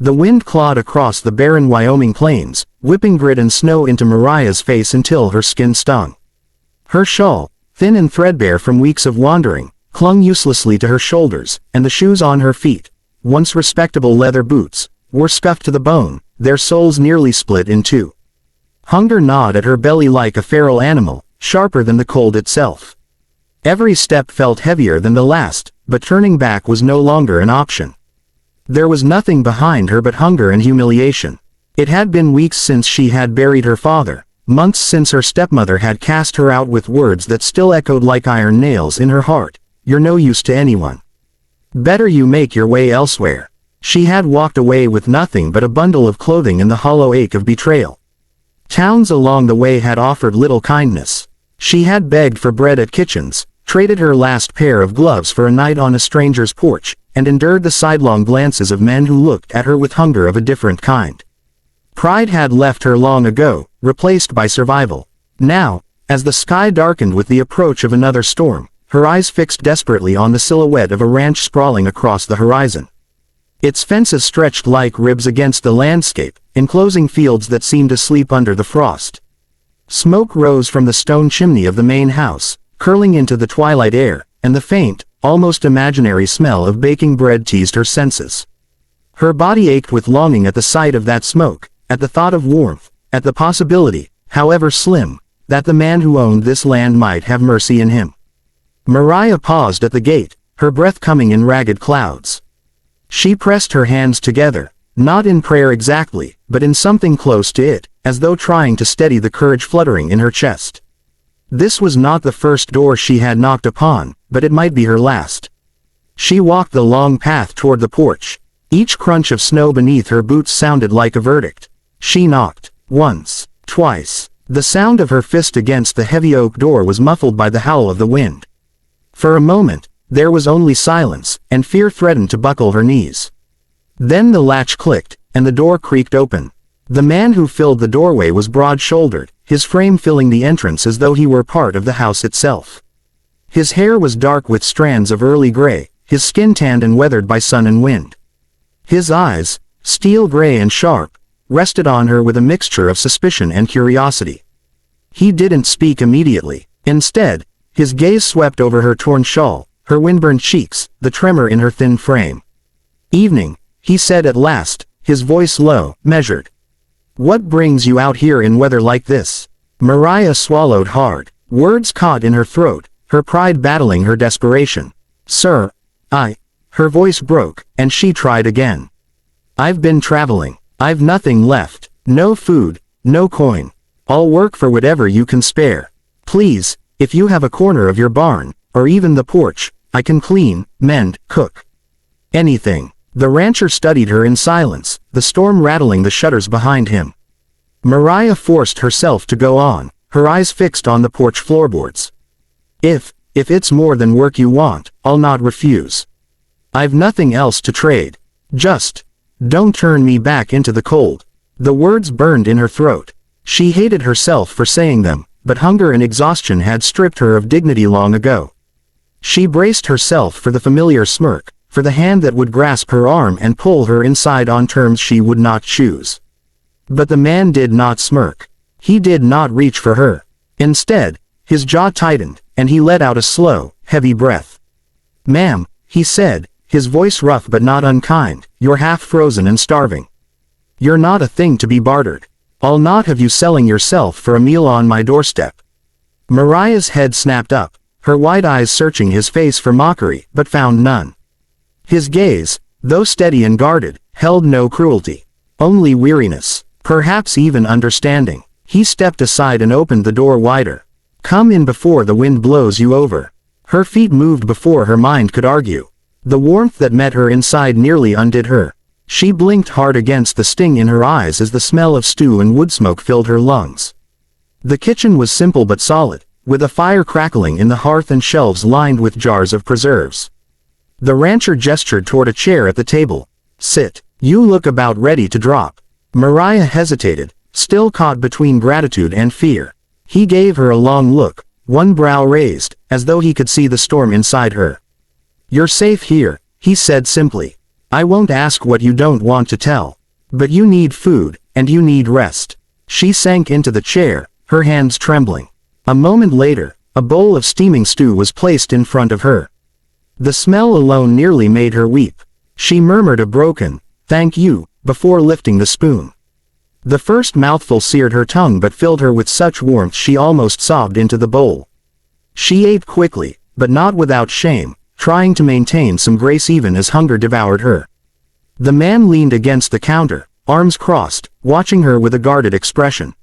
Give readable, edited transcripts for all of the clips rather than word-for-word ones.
The wind clawed across the barren Wyoming plains, whipping grit and snow into Mariah's face until her skin stung. Her shawl, thin and threadbare from weeks of wandering, clung uselessly to her shoulders, and the shoes on her feet, once respectable leather boots, were scuffed to the bone, their soles nearly split in two. Hunger gnawed at her belly like a feral animal, sharper than the cold itself. Every step felt heavier than the last, but turning back was no longer an option. There was nothing behind her but hunger and humiliation. It had been weeks since she had buried her father, months since her stepmother had cast her out with words that still echoed like iron nails in her heart. "You're no use to anyone. Better you make your way elsewhere." She had walked away with nothing but a bundle of clothing and the hollow ache of betrayal. Towns along the way had offered little kindness. She had begged for bread at kitchens, traded her last pair of gloves for a night on a stranger's porch, and endured the sidelong glances of men who looked at her with hunger of a different kind. Pride had left her long ago, replaced by survival. Now, as the sky darkened with the approach of another storm, her eyes fixed desperately on the silhouette of a ranch sprawling across the horizon. Its fences stretched like ribs against the landscape, enclosing fields that seemed asleep under the frost. Smoke rose from the stone chimney of the main house, curling into the twilight air, and the faint, almost imaginary smell of baking bread teased her senses. Her body ached with longing at the sight of that smoke, at the thought of warmth, at the possibility, however slim, that the man who owned this land might have mercy in him. Mariah paused at the gate, her breath coming in ragged clouds. She pressed her hands together, not in prayer exactly, but in something close to it, as though trying to steady the courage fluttering in her chest. This was not the first door she had knocked upon, but it might be her last. She walked the long path toward the porch. Each crunch of snow beneath her boots sounded like a verdict. She knocked, once, twice. The sound of her fist against the heavy oak door was muffled by the howl of the wind. For a moment, there was only silence, and fear threatened to buckle her knees. Then the latch clicked, and the door creaked open. The man who filled the doorway was broad-shouldered, his frame filling the entrance as though he were part of the house itself. His hair was dark with strands of early gray, his skin tanned and weathered by sun and wind. His eyes, steel gray and sharp, rested on her with a mixture of suspicion and curiosity. He didn't speak immediately. Instead, his gaze swept over her torn shawl, her windburned cheeks, the tremor in her thin frame. "Evening," he said at last, his voice low, measured. "What brings you out here in weather like this?" Mariah swallowed hard, words caught in her throat, her pride battling her desperation. "Sir, Her voice broke, and she tried again. "I've been traveling. I've nothing left. No food, no coin. I'll work for whatever you can spare. Please, if you have a corner of your barn, or even the porch, I can clean, mend, cook. Anything." The rancher studied her in silence, the storm rattling the shutters behind him. Mariah forced herself to go on, her eyes fixed on the porch floorboards. If it's more than work you want, I'll not refuse. I've nothing else to trade. Just don't turn me back into the cold." The words burned in her throat. She hated herself for saying them, but hunger and exhaustion had stripped her of dignity long ago. She braced herself for the familiar smirk, for the hand that would grasp her arm and pull her inside on terms she would not choose. But the man did not smirk. He did not reach for her. Instead, his jaw tightened, and he let out a slow, heavy breath. "Ma'am," he said, his voice rough but not unkind, "you're half frozen and starving. You're not a thing to be bartered. I'll not have you selling yourself for a meal on my doorstep." Mariah's head snapped up, her wide eyes searching his face for mockery, but found none. His gaze, though steady and guarded, held no cruelty. Only weariness, perhaps even understanding. He stepped aside and opened the door wider. "Come in before the wind blows you over." Her feet moved before her mind could argue. The warmth that met her inside nearly undid her. She blinked hard against the sting in her eyes as the smell of stew and wood smoke filled her lungs. The kitchen was simple but solid, with a fire crackling in the hearth and shelves lined with jars of preserves. The rancher gestured toward a chair at the table. "Sit. You look about ready to drop." Mariah hesitated, still caught between gratitude and fear. He gave her a long look, one brow raised, as though he could see the storm inside her. "You're safe here," he said simply. I won't ask what you don't want to tell. But you need food, and you need rest. She sank into the chair, her hands trembling. A moment later, a bowl of steaming stew was placed in front of her. The smell alone nearly made her weep. She murmured a broken, "Thank you," before lifting the spoon. The first mouthful seared her tongue but filled her with such warmth she almost sobbed into the bowl. She ate quickly, but not without shame, trying to maintain some grace even as hunger devoured her. The man leaned against the counter, arms crossed, watching her with a guarded expression.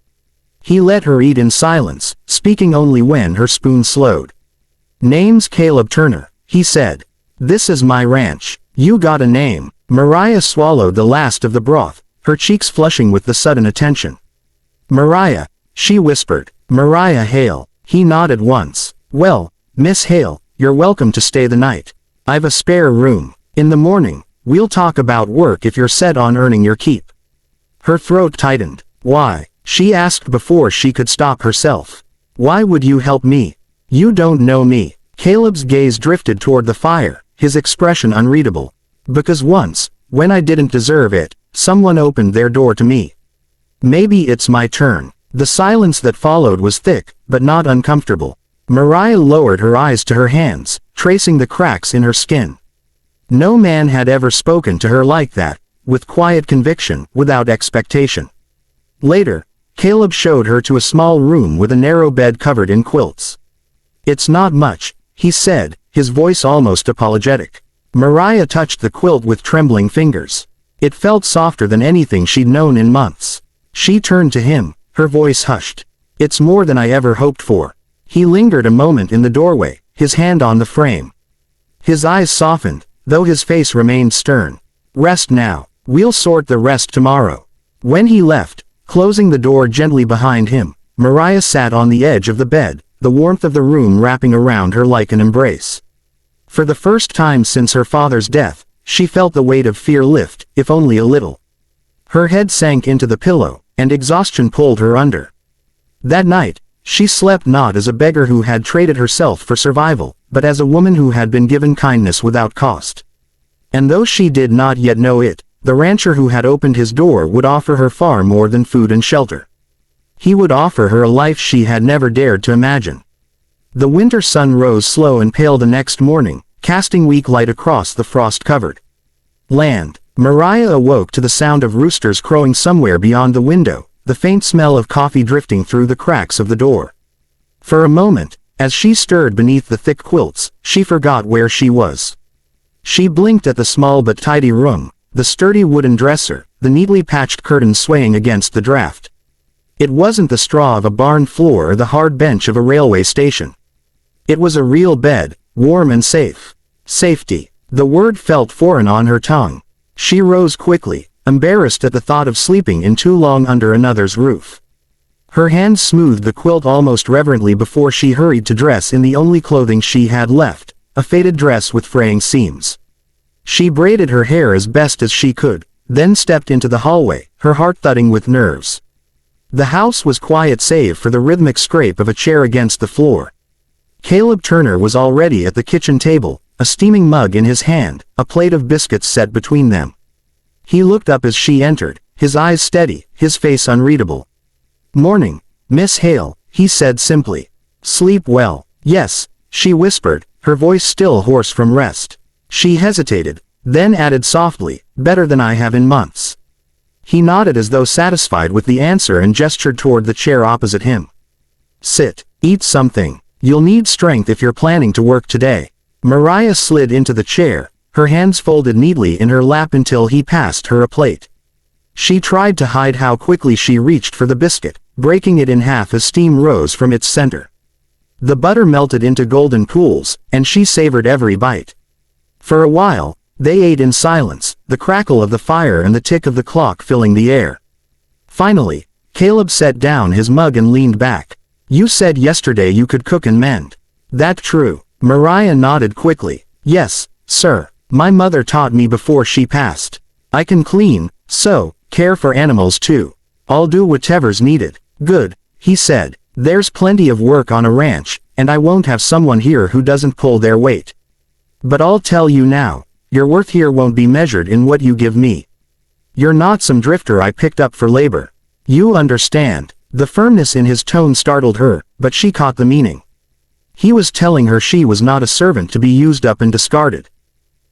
He let her eat in silence, speaking only when her spoon slowed. "Name's Caleb Turner," he said. "This is my ranch. You got a name?" Mariah swallowed the last of the broth, her cheeks flushing with the sudden attention. "Mariah," she whispered. "Mariah Hale." He nodded once. "Well, Miss Hale, you're welcome to stay the night. I've a spare room. In the morning, we'll talk about work if you're set on earning your keep." Her throat tightened. "Why?" she asked before she could stop herself. "Why would you help me? You don't know me." Caleb's gaze drifted toward the fire, his expression unreadable. "Because once, when I didn't deserve it, someone opened their door to me. Maybe it's my turn." The silence that followed was thick, but not uncomfortable. Mariah lowered her eyes to her hands, tracing the cracks in her skin. No man had ever spoken to her like that, with quiet conviction, without expectation. Later, Caleb showed her to a small room with a narrow bed covered in quilts. "It's not much," he said, his voice almost apologetic. Mariah touched the quilt with trembling fingers. It felt softer than anything she'd known in months. She turned to him, her voice hushed. "It's more than I ever hoped for." He lingered a moment in the doorway, his hand on the frame. His eyes softened, though his face remained stern. "Rest now. We'll sort the rest tomorrow." When he left, closing the door gently behind him, Mariah sat on the edge of the bed, the warmth of the room wrapping around her like an embrace. For the first time since her father's death, she felt the weight of fear lift, if only a little. Her head sank into the pillow, and exhaustion pulled her under. That night, she slept not as a beggar who had traded herself for survival, but as a woman who had been given kindness without cost. And though she did not yet know it, the rancher who had opened his door would offer her far more than food and shelter. He would offer her a life she had never dared to imagine. The winter sun rose slow and pale the next morning, casting weak light across the frost-covered land. Mariah awoke to the sound of roosters crowing somewhere beyond the window, the faint smell of coffee drifting through the cracks of the door. For a moment, as she stirred beneath the thick quilts, she forgot where she was. She blinked at the small but tidy room, the sturdy wooden dresser, the neatly patched curtains swaying against the draft. It wasn't the straw of a barn floor or the hard bench of a railway station. It was a real bed, warm and safe. Safety. The word felt foreign on her tongue. She rose quickly, embarrassed at the thought of sleeping in too long under another's roof. Her hand smoothed the quilt almost reverently before she hurried to dress in the only clothing she had left, a faded dress with fraying seams. She braided her hair as best as she could, then stepped into the hallway, her heart thudding with nerves. The house was quiet save for the rhythmic scrape of a chair against the floor. Caleb Turner was already at the kitchen table, a steaming mug in his hand, a plate of biscuits set between them. He looked up as she entered, his eyes steady, his face unreadable. "Morning, Miss Hale," he said simply. "Sleep well?" "Yes," she whispered, her voice still hoarse from rest. She hesitated, then added softly, "Better than I have in months." He nodded as though satisfied with the answer and gestured toward the chair opposite him. "Sit, eat something. You'll need strength if you're planning to work today." Mariah slid into the chair, her hands folded neatly in her lap until he passed her a plate. She tried to hide how quickly she reached for the biscuit, breaking it in half as steam rose from its center. The butter melted into golden pools, and she savored every bite. For a while, they ate in silence, the crackle of the fire and the tick of the clock filling the air. Finally, Caleb set down his mug and leaned back. "You said yesterday you could cook and mend. That true?" Mariah nodded quickly. "Yes, sir. My mother taught me before she passed. I can clean, sew, care for animals too. I'll do whatever's needed." "Good," he said. "There's plenty of work on a ranch, and I won't have someone here who doesn't pull their weight. But I'll tell you now, Your worth here won't be measured in what you give me. You're not some drifter I picked up for labor. You understand." The firmness in his tone startled her, but she caught the meaning. He was telling her she was not a servant to be used up and discarded.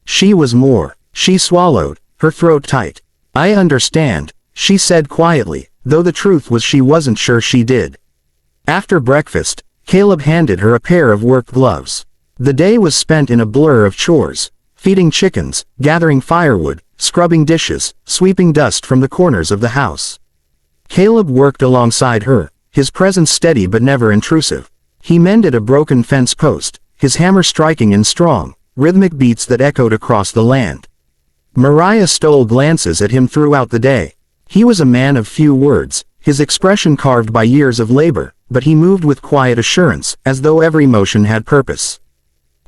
She was more. She swallowed, her throat tight. "I understand," she said quietly, though the truth was she wasn't sure she did. After breakfast, Caleb handed her a pair of work gloves. The day was spent in a blur of chores, feeding chickens, gathering firewood, scrubbing dishes, sweeping dust from the corners of the house. Caleb worked alongside her, his presence steady but never intrusive. He mended a broken fence post, his hammer striking in strong, rhythmic beats that echoed across the land. Mariah stole glances at him throughout the day. He was a man of few words, his expression carved by years of labor, but he moved with quiet assurance, as though every motion had purpose.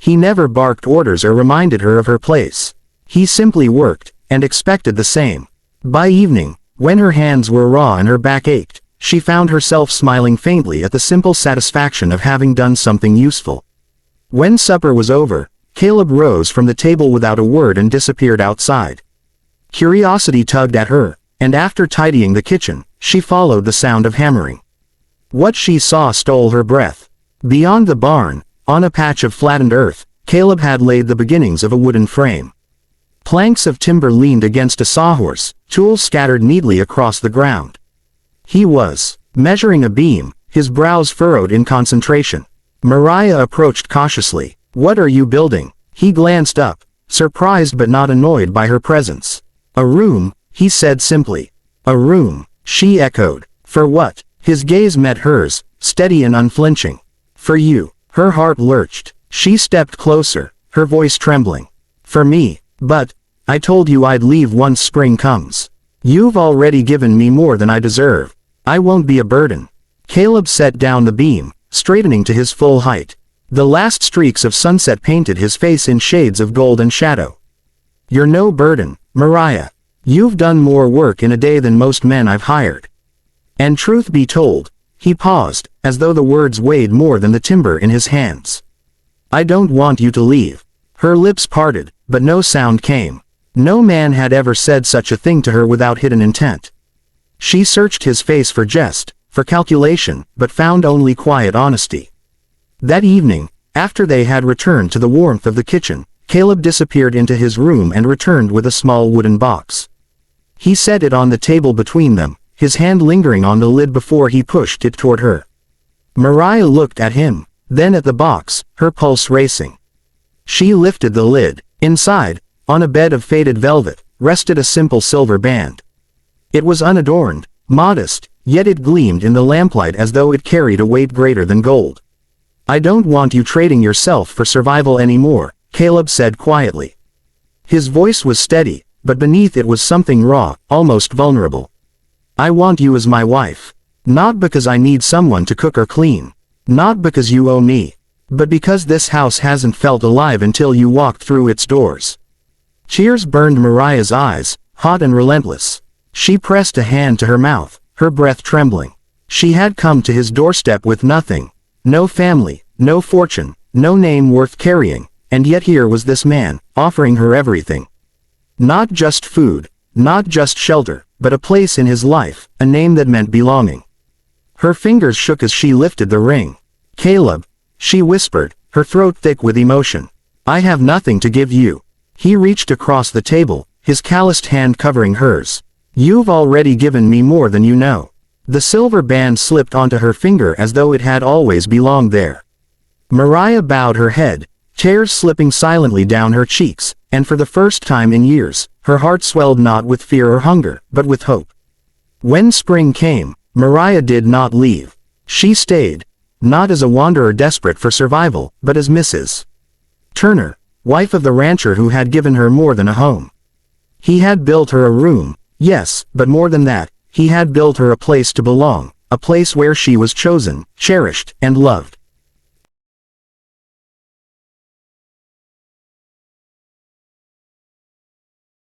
He never barked orders or reminded her of her place. He simply worked, and expected the same. By evening, when her hands were raw and her back ached, she found herself smiling faintly at the simple satisfaction of having done something useful. When supper was over, Caleb rose from the table without a word and disappeared outside. Curiosity tugged at her, and after tidying the kitchen, she followed the sound of hammering. What she saw stole her breath. Beyond the barn, on a patch of flattened earth, Caleb had laid the beginnings of a wooden frame. Planks of timber leaned against a sawhorse, tools scattered neatly across the ground. He was measuring a beam, his brows furrowed in concentration. Mariah approached cautiously. "What are you building?" He glanced up, surprised but not annoyed by her presence. "A room," he said simply. "A room," she echoed. "For what?" His gaze met hers, steady and unflinching. "For you." Her heart lurched. She stepped closer, her voice trembling. "For me, but I told you I'd leave once spring comes. You've already given me more than I deserve. I won't be a burden." Caleb set down the beam, straightening to his full height. The last streaks of sunset painted his face in shades of gold and shadow. "You're no burden, Mariah. You've done more work in a day than most men I've hired." And truth be told, he paused, as though the words weighed more than the timber in his hands. "I don't want you to leave." Her lips parted, but no sound came. No man had ever said such a thing to her without hidden intent. She searched his face for jest, for calculation, but found only quiet honesty. That evening, after they had returned to the warmth of the kitchen, Caleb disappeared into his room and returned with a small wooden box. He set it on the table between them, his hand lingering on the lid before he pushed it toward her. Mariah looked at him, then at the box, her pulse racing. She lifted the lid. Inside, on a bed of faded velvet, rested a simple silver band. It was unadorned, modest, yet it gleamed in the lamplight as though it carried a weight greater than gold. "I don't want you trading yourself for survival anymore," Caleb said quietly. His voice was steady, but beneath it was something raw, almost vulnerable. "I want you as my wife. Not because I need someone to cook or clean. Not because you owe me. But because this house hasn't felt alive until you walked through its doors." Tears burned Mariah's eyes, hot and relentless. She pressed a hand to her mouth, her breath trembling. She had come to his doorstep with nothing. No family, no fortune, no name worth carrying, and yet here was this man, offering her everything. Not just food, not just shelter, but a place in his life, a name that meant belonging. Her fingers shook as she lifted the ring. "Caleb," she whispered, her throat thick with emotion. "I have nothing to give you." He reached across the table, his calloused hand covering hers. "You've already given me more than you know." The silver band slipped onto her finger as though it had always belonged there. Mariah bowed her head, tears slipping silently down her cheeks, and for the first time in years, her heart swelled not with fear or hunger, but with hope. When spring came, Mariah did not leave. She stayed, not as a wanderer desperate for survival, but as Mrs. Turner, wife of the rancher who had given her more than a home. He had built her a room, yes, but more than that, he had built her a place to belong, a place where she was chosen, cherished, and loved.